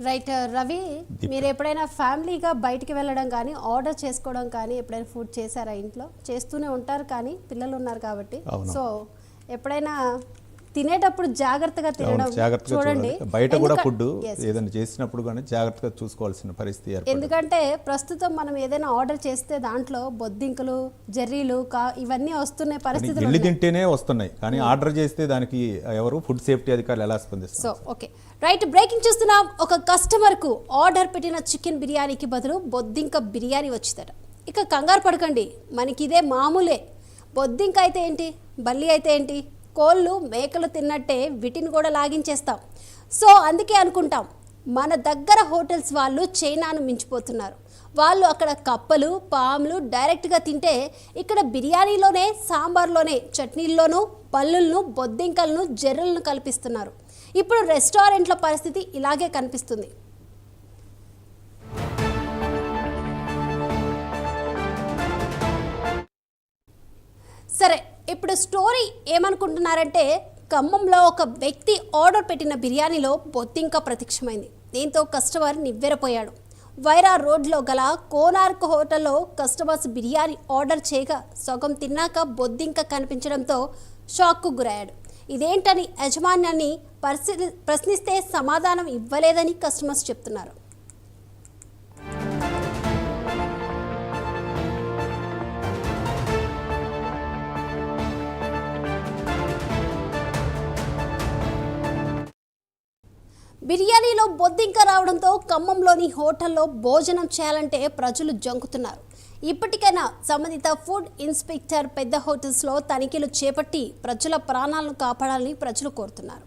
Right Ravi, మీరు ఎప్పుడైనా ఫ్యామిలీగా బయటికి వెళ్ళడం కానీ ఆర్డర్ చేసుకోవడం కానీ ఎప్పుడైనా ఫుడ్ చేశారా? ఇంట్లో చేస్తూనే ఉంటారు కానీ పిల్లలు ఉన్నారు కాబట్టి, సో ఎప్పుడైనా తినేటప్పుడు జాగ్రత్తగా తినడం చూడండి. బయట కూడా ఫుడ్ ఏదైనా చేసినప్పుడు కానీ జాగ్రత్తగా చూసుకోవాల్సిన పరిస్థితి. ఎందుకంటే ప్రస్తుతం మనం ఏదైనా ఆర్డర్ చేస్తే దాంట్లో బొద్దింకలు, జెర్రీలు ఇవన్నీ వస్తున్నాయి పరిస్థితులు. ఇల్లు తింటేనే వస్తున్నాయి కానీ ఆర్డర్ చేస్తే దానికి ఎవరు ఫుడ్ సేఫ్టీ అధికారులు ఎలా స్పందిస్తారు? సో ఓకే రైట్, బ్రేకింగ్ చూస్తున్నాం. ఒక కస్టమర్ కు ఆర్డర్ పెట్టిన చికెన్ బిర్యానీకి బదులు బొద్దింక బిర్యానీ వచ్చిందట. ఇక కంగారు పడకండి, మనకి ఇదే మామూలే. బొద్దింక అయితే ఏంటి, బల్లి అయితే ఏంటి, కోళ్ళు మేకలు తిన్నట్టే వీటిని కూడా లాగించేస్తాం. సో అందుకే అనుకుంటాం మన దగ్గర హోటల్స్ వాళ్ళు చైనాను మించిపోతున్నారు. వాళ్ళు అక్కడ కప్పలు, పాములు డైరెక్ట్గా తింటే ఇక్కడ బిర్యానీలోనే, సాంబార్లోనే, చట్నీల్లోనూ పళ్ళులను, బొద్దింకలను, జెర్రలను కల్పిస్తున్నారు. ఇప్పుడు రెస్టారెంట్ల పరిస్థితి ఇలాగే కనిపిస్తుంది. సరే, ఇప్పుడు స్టోరీ ఏమనుకుంటున్నారంటే, ఖమ్మంలో ఒక వ్యక్తి ఆర్డర్ పెట్టిన బిర్యానీలో బొద్దింక ప్రత్యక్షమైంది. దీంతో కస్టమర్ నివ్వెరపోయాడు. వైరా రోడ్లో గల కోనార్క్ హోటల్లో కస్టమర్స్ బిర్యానీ ఆర్డర్ చేయగా సగం తిన్నాక బొద్దింక కనిపించడంతో షాక్కు గురయ్యాడు. ఇదేంటని యజమాన్యాన్ని ప్రశ్నిస్తే సమాధానం ఇవ్వలేదని కస్టమర్స్ చెప్తున్నారు. బిర్యానీలో బొద్దింక రావడంతో ఖమ్మంలోని హోటల్లో భోజనం చేయాలంటే ప్రజలు జంకుతున్నారు. ఇప్పటికైనా సంబంధిత ఫుడ్ ఇన్స్పెక్టర్ పెద్ద హోటల్స్లో తనిఖీలు చేపట్టి ప్రజల ప్రాణాలను కాపాడాలని ప్రజలు కోరుతున్నారు.